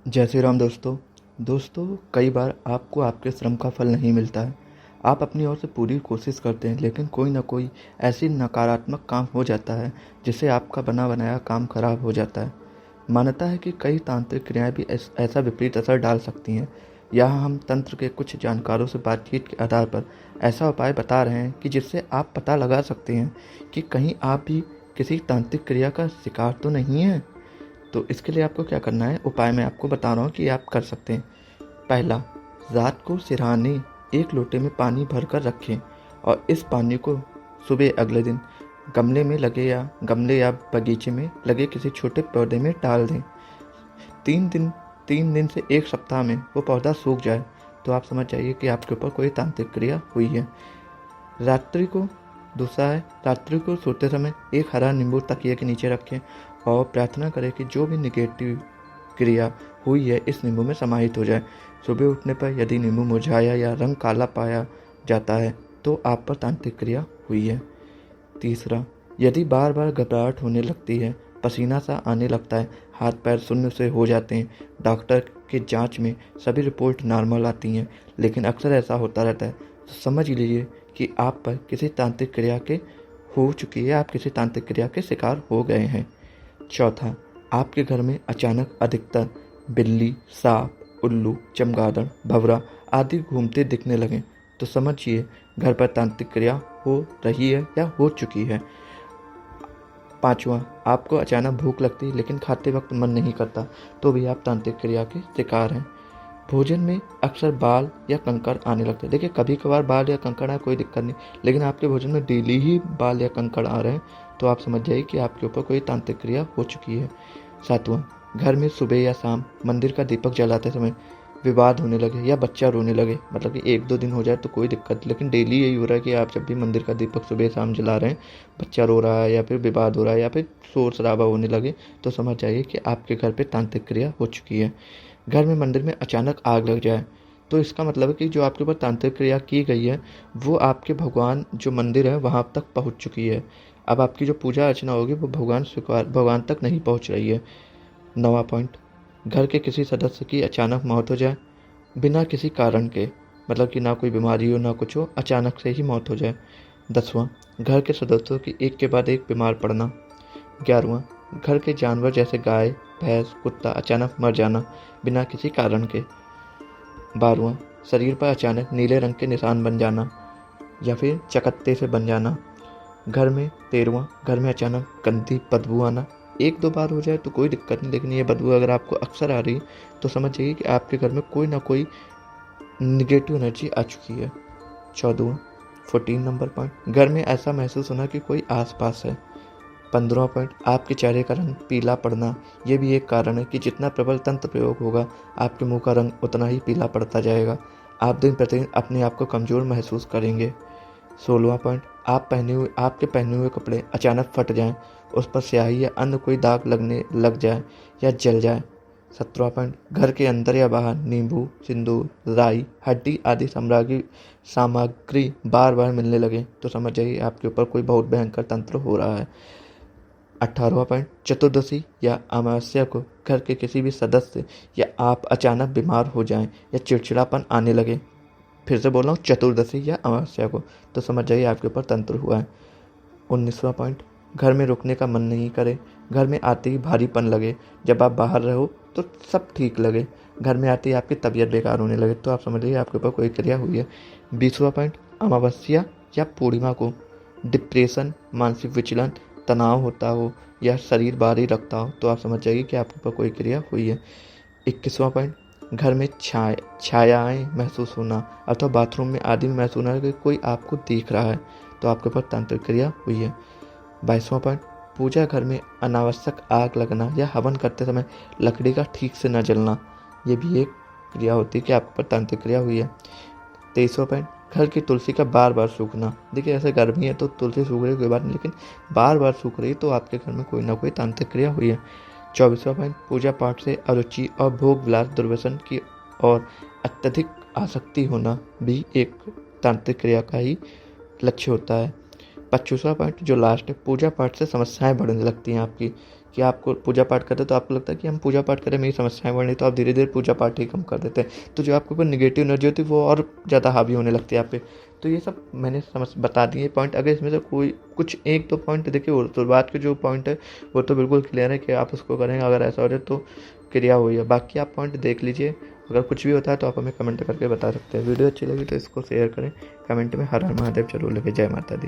जय श्री राम दोस्तों। कई बार आपको आपके श्रम का फल नहीं मिलता है। आप अपनी ओर से पूरी कोशिश करते हैं, लेकिन कोई ना कोई ऐसी नकारात्मक काम हो जाता है जिससे आपका बना बनाया काम खराब हो जाता है। मान्यता है कि कई तांत्रिक क्रियाएं भी ऐसा विपरीत असर डाल सकती हैं। यहाँ हम तंत्र के कुछ जानकारों से बातचीत के आधार पर ऐसा उपाय बता रहे हैं कि जिससे आप पता लगा सकते हैं कि कहीं आप भी किसी तांत्रिक क्रिया का शिकार तो नहीं है। तो इसके लिए आपको क्या करना है, उपाय मैं आपको बता रहा हूँ कि आप कर सकते हैं। पहला, रात को सिरहाने एक लोटे में पानी भरकर रखें और इस पानी को सुबह अगले दिन गमले या बगीचे में लगे किसी छोटे पौधे में डाल दें। 3 दिन से 1 सप्ताह में वो पौधा सूख जाए तो आप समझ जाइए कि आपके ऊपर कोई तांत्रिक क्रिया हुई है। रात्रि को दूसरा है, रात्रि को सोते समय एक हरा नींबू तकिए के नीचे रखें और प्रार्थना करें कि जो भी निगेटिव क्रिया हुई है इस नींबू में समाहित हो जाए। सुबह उठने पर यदि नींबू मुरझाया या रंग काला पाया जाता है तो आप पर तांत्रिक क्रिया हुई है। तीसरा, यदि बार बार घबराहट होने लगती है, पसीना सा आने लगता है, हाथ पैर शून्य से हो जाते हैं, डॉक्टर की जांच में सभी रिपोर्ट नॉर्मल आती हैं, लेकिन अक्सर ऐसा होता रहता है, तो समझ लीजिए कि आप पर किसी तांत्रिक क्रिया के हो चुकी है, आप किसी तांत्रिक क्रिया के शिकार हो गए हैं। चौथा, आपके घर में अचानक अधिकतर बिल्ली, सांप, उल्लू, चमगादड़, भंवरा आदि घूमते दिखने लगें तो समझिए घर पर तांत्रिक क्रिया हो रही है या हो चुकी है। पांचवा, आपको अचानक भूख लगती है लेकिन खाते वक्त मन नहीं करता तो भी आप तांत्रिक क्रिया के शिकार हैं। भोजन में अक्सर बाल या कंकड़ आने लगते हैं। देखिए, कभी कभार बाल या कंकड़ आए कोई दिक्कत नहीं, लेकिन आपके भोजन में डेली ही बाल या कंकड़ आ रहे हैं तो आप समझ जाइए कि आपके ऊपर कोई तांत्रिक क्रिया हो चुकी है। सातवां, घर में सुबह या शाम मंदिर का दीपक जलाते समय विवाद होने लगे या बच्चा रोने लगे, मतलब कि 1-2 दिन हो जाए तो कोई दिक्कत नहीं, लेकिन डेली यही हो रहा है कि आप जब भी मंदिर का दीपक सुबह शाम जला रहे हैं, बच्चा रो रहा है या फिर विवाद हो रहा है या फिर शोर शराबा होने लगे तो समझ जाइए कि आपके घर पे तांत्रिक क्रिया हो चुकी है। घर में मंदिर में अचानक आग लग जाए तो इसका मतलब है कि जो आपके ऊपर तांत्रिक क्रिया की गई है वो आपके भगवान जो मंदिर है वहाँ तक पहुँच चुकी है। अब आपकी जो पूजा अर्चना होगी वो भगवान तक नहीं पहुँच रही है। 9वां पॉइंट, घर के किसी सदस्य की अचानक मौत हो जाए बिना किसी कारण के, मतलब कि ना कोई बीमारी हो ना कुछ हो, अचानक से ही मौत हो जाए। 10वां, घर के सदस्यों की एक के बाद एक बीमार पड़ना। 11वां, घर के जानवर जैसे गाय, भैंस, कुत्ता अचानक मर जाना बिना किसी कारण के। 12वां, शरीर पर अचानक नीले रंग के निशान बन जाना या फिर चकत्ते से बन जाना घर में। 13वां, घर में अचानक गंदी बदबू आना। 1-2 बार हो जाए तो कोई दिक्कत नहीं, लेकिन ये बदबू अगर आपको अक्सर आ रही तो समझ जाइए कि आपके घर में कोई ना कोई निगेटिव एनर्जी आ चुकी है। 14वां, 14 नंबर पॉइंट, घर में ऐसा महसूस होना कि कोई आसपास है। 15वां पॉइंट, आपके चेहरे का रंग पीला पड़ना। ये भी एक कारण है कि जितना प्रबल तंत्र प्रयोग होगा आपके मुंह का रंग उतना ही पीला पड़ता जाएगा। आप दिन प्रतिदिन अपने आप को कमज़ोर महसूस करेंगे। 16वां पॉइंट, आपके पहने हुए कपड़े अचानक फट जाएं, उस पर स्याही या अन्य कोई दाग लगने लग जाए या जल जाए। 17वां पॉइंट, घर के अंदर या बाहर नींबू, सिंदूर, राई, हड्डी आदि सामग्री बार बार मिलने लगे तो समझ जाइए आपके ऊपर कोई बहुत भयंकर तंत्र हो रहा है। 18वां पॉइंट, चतुर्दशी या अमावस्या को घर के किसी भी सदस्य या आप अचानक बीमार हो जाएं या चिड़चिड़ापन आने लगे, फिर से बोल रहा हूँ, चतुर्दशी या अमावस्या को, तो समझ जाइए आपके ऊपर तंत्र हुआ है। 19वां पॉइंट, घर में रुकने का मन नहीं करे, घर में आते ही भारीपन लगे, जब आप बाहर रहो तो सब ठीक लगे, घर में आते ही आपकी तबीयत बेकार होने लगे तो आप समझ लीजिए आपके ऊपर कोई क्रिया हुई है। 20वां पॉइंट, अमावस्या या पूर्णिमा को डिप्रेशन, मानसिक विचलन, तनाव होता हो या शरीर भारी रखता हो तो आप समझ जाइए कि आपके ऊपर कोई क्रिया हुई है। 21वां पॉइंट, घर में छायाएं महसूस होना अथवा बाथरूम में आदि में महसूस होना कि कोई आपको देख रहा है तो आपके ऊपर तांत्रिक क्रिया हुई है। 22वां पॉइंट, पूजा घर में अनावश्यक आग लगना या हवन करते समय लकड़ी का ठीक से न जलना, ये भी एक क्रिया होती है कि आपके ऊपर तांत्रिक क्रिया हुई है। 23वां पॉइंट, घर की तुलसी का बार बार सूखना। देखिए, ऐसे गर्मी है तो तुलसी सूख रही है कोई बात नहीं, लेकिन बार बार सूख रही तो आपके घर में कोई ना कोई तांत्रिक क्रिया हुई है। 24वां पॉइंट, पूजा पाठ से अरुचि और भोग विलास दुर्व्यसन की और अत्यधिक आसक्ति होना भी एक तांत्रिक क्रिया का ही लक्ष्य होता है। 25वां पॉइंट जो लास्ट है, पूजा पाठ से समस्याएं बढ़ने लगती हैं आपकी, कि आपको पूजा पाठ करते हैं तो आपको लगता है कि हम पूजा पाठ करें मेरी समस्याएं बढ़ रही, तो आप धीरे धीरे पूजा पाठ ही कम कर देते हैं। तो जो आपके ऊपर निगेटिव एनर्जी होती है वो और ज़्यादा हावी होने लगती है आप पे। तो ये सब मैंने बता दिए पॉइंट। अगर इसमें से कोई कुछ एक दो पॉइंट देखिए, वो तो बात के जो पॉइंट है वो तो बिल्कुल क्लियर है कि आप उसको करेंगे, अगर ऐसा हो जाए तो क्रिया हुई है। बाकी आप पॉइंट देख लीजिए, अगर कुछ भी होता है तो आप हमें कमेंट करके बता सकते हैं। वीडियो अच्छी लगी तो इसको शेयर करें, कमेंट में हर हर महादेव जरूर लिखें। जय माता दी।